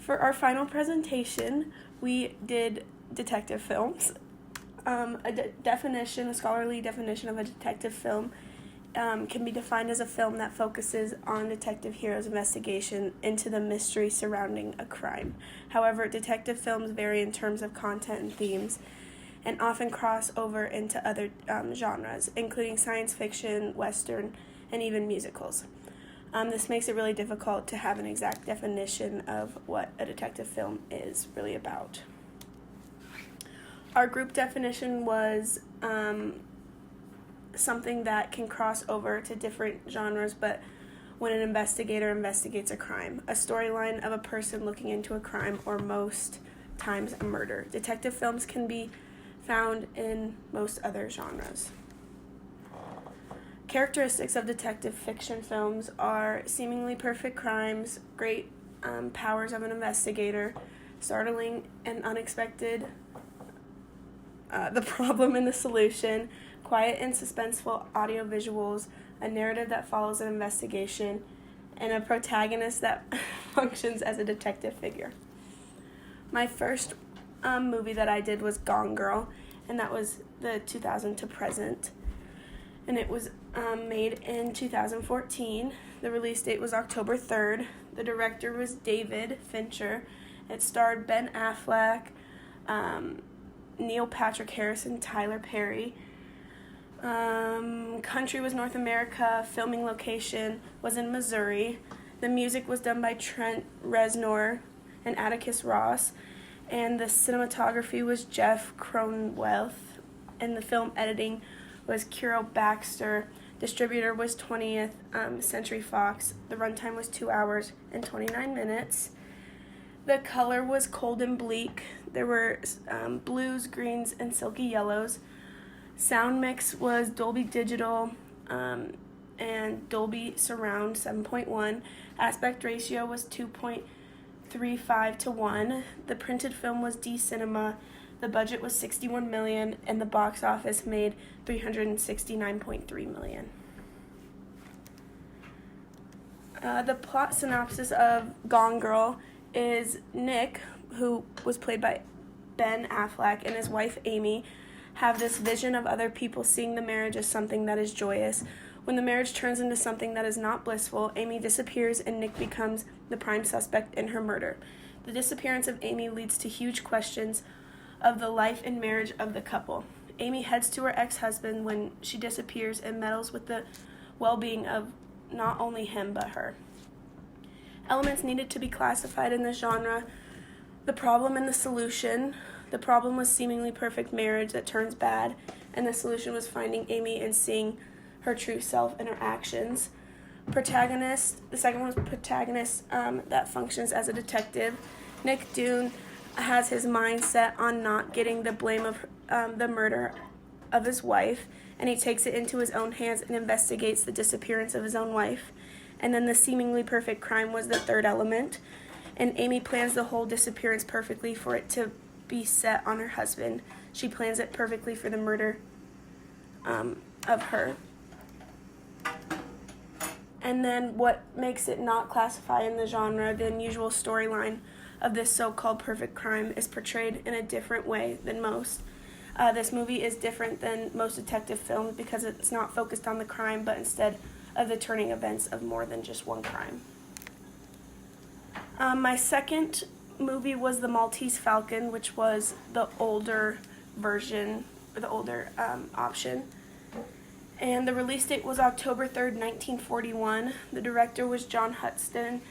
For our final presentation, we did detective films. A scholarly definition of a detective film can be defined as a film that focuses on detective heroes' investigation into the mystery surrounding a crime. However, detective films vary in terms of content and themes, and often cross over into other genres, including science fiction, western, and even musicals. This makes it really difficult to have an exact definition of what a detective film is really about. Our group definition was something that can cross over to different genres, but when an investigator investigates a crime, a storyline of a person looking into a crime, or most times a murder. Detective films can be found in most other genres. Characteristics of detective fiction films are seemingly perfect crimes, great powers of an investigator, startling and unexpected, the problem and the solution, quiet and suspenseful audio visuals, a narrative that follows an investigation, and a protagonist that functions as a detective figure. My first movie that I did was Gone Girl, and that was the 2000 to present. And it was made in 2014. The release date was October 3rd. The director was David Fincher. It starred Ben Affleck, Neil Patrick Harris, and Tyler Perry. Country was North America. Filming location was in Missouri. The music was done by Trent Reznor and Atticus Ross. And the cinematography was Jeff Cronenweth. And the film editing was Kiro Baxter. Distributor was 20th Century Fox. The runtime was 2 hours and 29 minutes. The color was cold and bleak. There were blues, greens, and silky yellows. Sound mix was Dolby Digital and Dolby Surround 7.1. Aspect ratio was 2.35 to 1. The printed film was D Cinema. The budget was $61 million, and the box office made $369.3 million. The plot synopsis of Gone Girl is Nick, who was played by Ben Affleck, and his wife Amy have this vision of other people seeing the marriage as something that is joyous. When the marriage turns into something that is not blissful, Amy disappears and Nick becomes the prime suspect in her murder. The disappearance of Amy leads to huge questions of the life and marriage of the couple. Amy heads to her ex-husband when she disappears and meddles with the well-being of not only him but her. Elements needed to be classified in the genre: the problem and the solution. The problem was seemingly perfect marriage that turns bad, and the solution was finding Amy and seeing her true self in her actions. Protagonist, the second one was protagonist that functions as a detective. Nick Dune has his mind set on not getting the blame of the murder of his wife, and he takes it into his own hands and investigates the disappearance of his own wife. And then the seemingly perfect crime was the third element, and Amy plans the whole disappearance perfectly for it to be set on her husband. She plans it perfectly for the murder of her. And then what makes it not classify in the genre, the unusual storyline of this so-called perfect crime is portrayed in a different way than most. This movie is different than most detective films because it's not focused on the crime, but instead of the turning events of more than just one crime. My second movie was The Maltese Falcon, which was the older version, or the older option. And the release date was October 3rd, 1941. The director was John Huston,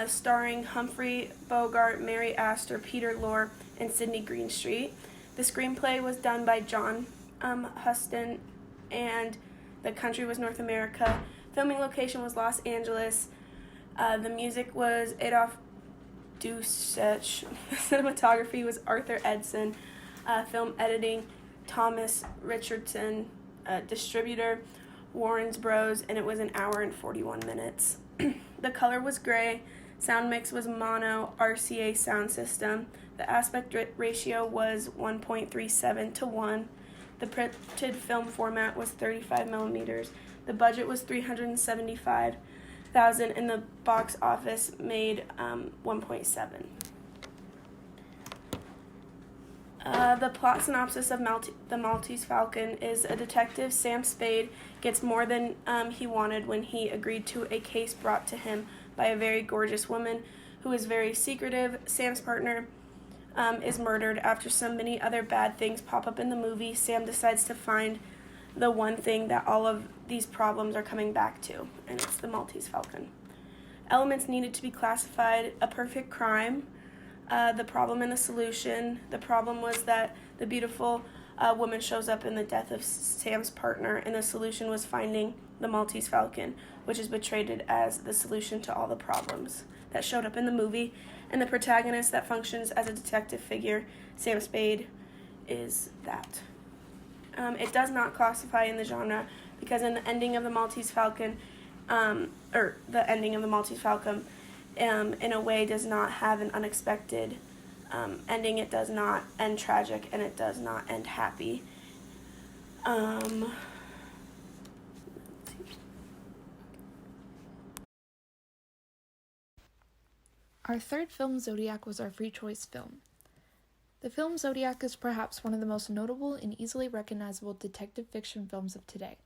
starring Humphrey Bogart, Mary Astor, Peter Lorre, and Sidney Greenstreet. The screenplay was done by John Huston, and the country was North America. Filming location was Los Angeles. The music was Adolphe Dusech. The cinematography was Arthur Edson. Film editing, Thomas Richardson. Distributor, Warren's Bros., and it was 1 hour and 41 minutes. The color was gray. Sound mix was mono RCA sound system. The aspect ratio was 1.37 to 1. The printed film format was 35 millimeters. The budget was $375,000, and the box office made 1.7. The plot synopsis of The Maltese Falcon is a detective, Sam Spade, gets more than he wanted when he agreed to a case brought to him by a very gorgeous woman who is very secretive. Sam's partner is murdered. After so many other bad things pop up in the movie, Sam decides to find the one thing that all of these problems are coming back to, and it's the Maltese Falcon. Elements needed to be classified: a perfect crime, the problem and the solution. The problem was that the beautiful woman shows up in the death of Sam's partner, and the solution was finding the Maltese Falcon, which is portrayed as the solution to all the problems that showed up in the movie. And the protagonist that functions as a detective figure, Sam Spade, is that. It does not classify in the genre because in the ending of the Maltese Falcon, in a way does not have an unexpected ending. It does not end tragic, and it does not end happy. Our third film, Zodiac, was our free choice film. The film Zodiac is perhaps one of the most notable and easily recognizable detective fiction films of today.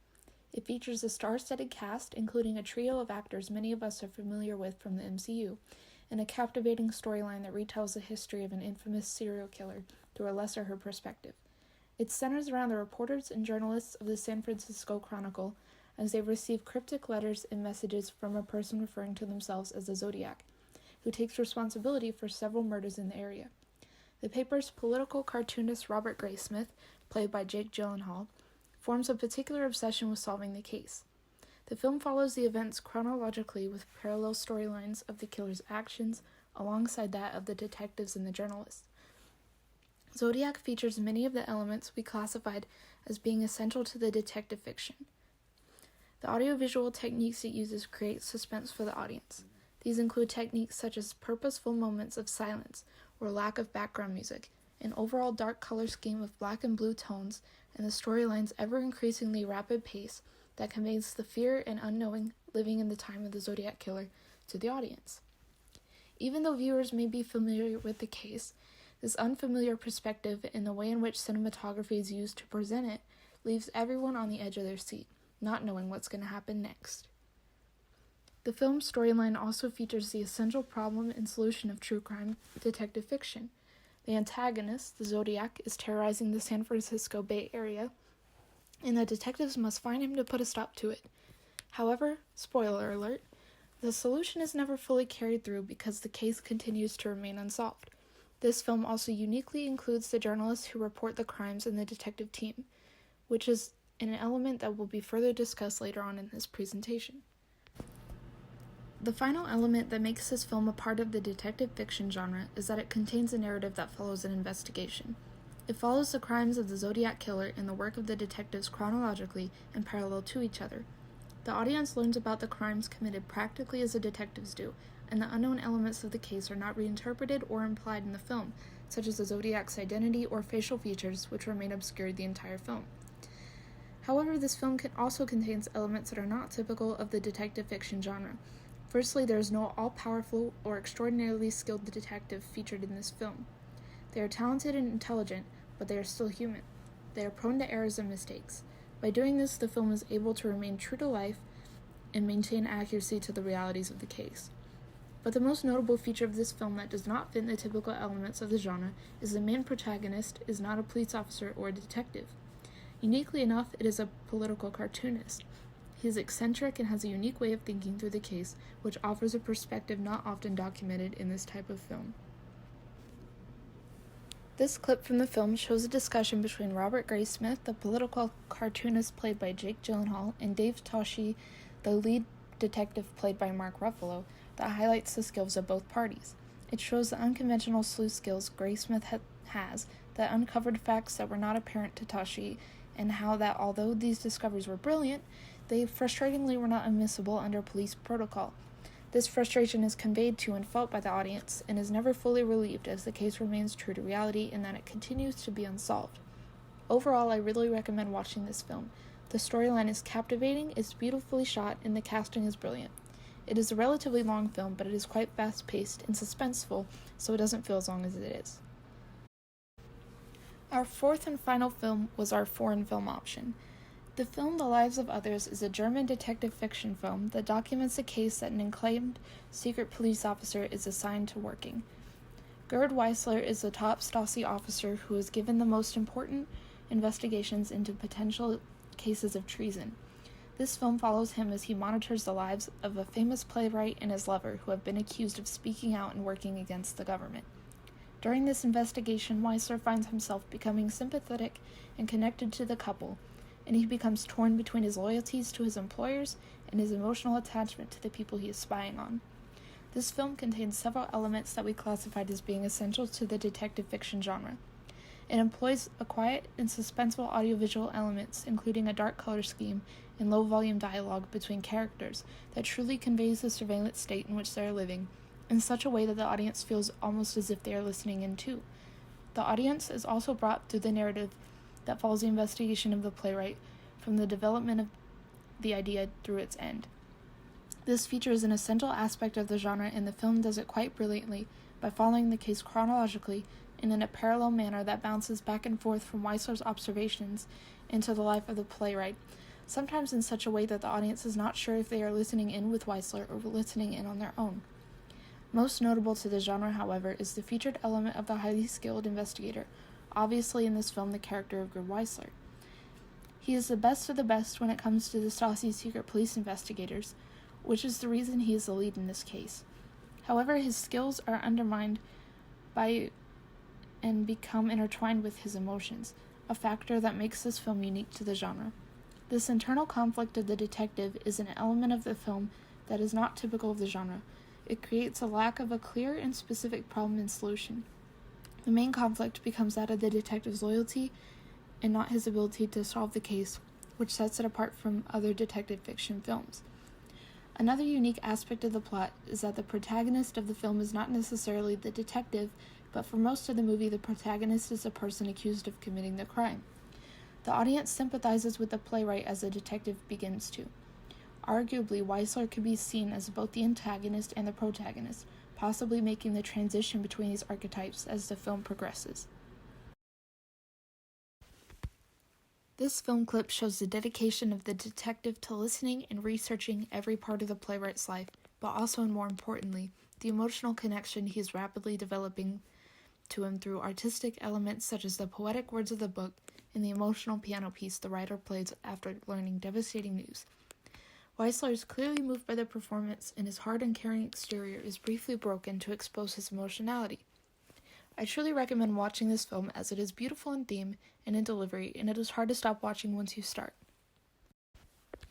It features a star-studded cast, including a trio of actors many of us are familiar with from the MCU, and a captivating storyline that retells the history of an infamous serial killer through a lesser-heard perspective. It centers around the reporters and journalists of the San Francisco Chronicle as they receive cryptic letters and messages from a person referring to themselves as the Zodiac, who takes responsibility for several murders in the area. The paper's political cartoonist Robert Graysmith, played by Jake Gyllenhaal, forms a particular obsession with solving the case. The film follows the events chronologically with parallel storylines of the killer's actions alongside that of the detectives and the journalists. Zodiac features many of the elements we classified as being essential to the detective fiction. The audiovisual techniques it uses create suspense for the audience. These include techniques such as purposeful moments of silence or lack of background music, an overall dark color scheme of black and blue tones, and the storyline's ever-increasingly rapid pace that conveys the fear and unknowing living in the time of the Zodiac Killer to the audience. Even though viewers may be familiar with the case, this unfamiliar perspective and the way in which cinematography is used to present it leaves everyone on the edge of their seat, not knowing what's going to happen next. The film's storyline also features the essential problem and solution of true crime detective fiction. The antagonist, the Zodiac, is terrorizing the San Francisco Bay Area, and the detectives must find him to put a stop to it. However, spoiler alert, the solution is never fully carried through because the case continues to remain unsolved. This film also uniquely includes the journalists who report the crimes in the detective team, which is an element that will be further discussed later on in this presentation. The final element that makes this film a part of the detective fiction genre is that it contains a narrative that follows an investigation. It follows the crimes of the Zodiac Killer and the work of the detectives chronologically and parallel to each other. The audience learns about the crimes committed practically as the detectives do, and the unknown elements of the case are not reinterpreted or implied in the film, such as the Zodiac's identity or facial features, which remain obscured the entire film. However, this film also contains elements that are not typical of the detective fiction genre. Firstly, there is no all-powerful or extraordinarily skilled detective featured in this film. They are talented and intelligent, but they are still human. They are prone to errors and mistakes. By doing this, the film is able to remain true to life and maintain accuracy to the realities of the case. But the most notable feature of this film that does not fit the typical elements of the genre is the main protagonist is not a police officer or a detective. Uniquely enough, it is a political cartoonist. He is eccentric and has a unique way of thinking through the case, which offers a perspective not often documented in this type of film. This clip from the film shows a discussion between Robert Graysmith, the political cartoonist played by Jake Gyllenhaal, and Dave Toschi, the lead detective played by Mark Ruffalo, that highlights the skills of both parties. It shows the unconventional sleuth skills Graysmith has that uncovered facts that were not apparent to Toschi, and how that although these discoveries were brilliant, they frustratingly were not admissible under police protocol. This frustration is conveyed to and felt by the audience and is never fully relieved as the case remains true to reality and that it continues to be unsolved. Overall, I really recommend watching this film. The storyline is captivating, it's beautifully shot, and the casting is brilliant. It is a relatively long film, but it is quite fast-paced and suspenseful, so it doesn't feel as long as it is. Our fourth and final film was our foreign film option. The film The Lives of Others is a German detective fiction film that documents a case that an acclaimed secret police officer is assigned to working. Gerd Weissler is the top Stasi officer who is given the most important investigations into potential cases of treason. This film follows him as he monitors the lives of a famous playwright and his lover who have been accused of speaking out and working against the government. During this investigation, Weissler finds himself becoming sympathetic and connected to the couple, and he becomes torn between his loyalties to his employers and his emotional attachment to the people he is spying on. This film contains several elements that we classified as being essential to the detective fiction genre. It employs a quiet and suspenseful audiovisual elements, including a dark color scheme and low-volume dialogue between characters that truly conveys the surveillance state in which they are living, in such a way that the audience feels almost as if they are listening in too. The audience is also brought through the narrative that follows the investigation of the playwright from the development of the idea through its end. This feature is an essential aspect of the genre, and the film does it quite brilliantly by following the case chronologically and in a parallel manner that bounces back and forth from Weissler's observations into the life of the playwright, sometimes in such a way that the audience is not sure if they are listening in with Weissler or listening in on their own. Most notable to the genre, however, is the featured element of the highly skilled investigator, obviously in this film the character of Gerd Weissler. He is the best of the best when it comes to the Stasi secret police investigators, which is the reason he is the lead in this case. However, his skills are undermined by and become intertwined with his emotions, a factor that makes this film unique to the genre. This internal conflict of the detective is an element of the film that is not typical of the genre. It creates a lack of a clear and specific problem and solution. The main conflict becomes that of the detective's loyalty and not his ability to solve the case, which sets it apart from other detective fiction films. Another unique aspect of the plot is that the protagonist of the film is not necessarily the detective, but for most of the movie the protagonist is a person accused of committing the crime. The audience sympathizes with the playwright as the detective begins to. Arguably, Weissler could be seen as both the antagonist and the protagonist, possibly making the transition between these archetypes as the film progresses. This film clip shows the dedication of the detective to listening and researching every part of the playwright's life, but also, and more importantly, the emotional connection he is rapidly developing to him through artistic elements such as the poetic words of the book and the emotional piano piece the writer plays after learning devastating news. Weissler is clearly moved by the performance, and his hard and caring exterior is briefly broken to expose his emotionality. I truly recommend watching this film as it is beautiful in theme and in delivery, and it is hard to stop watching once you start.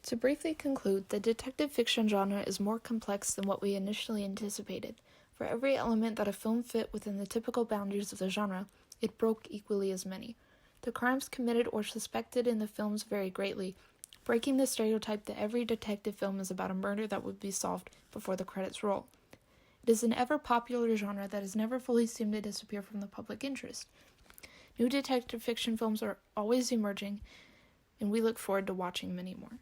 To briefly conclude, the detective fiction genre is more complex than what we initially anticipated. For every element that a film fit within the typical boundaries of the genre, it broke equally as many. The crimes committed or suspected in the films vary greatly, breaking the stereotype that every detective film is about a murder that would be solved before the credits roll. It is an ever-popular genre that has never fully seemed to disappear from the public interest. New detective fiction films are always emerging, and we look forward to watching many more.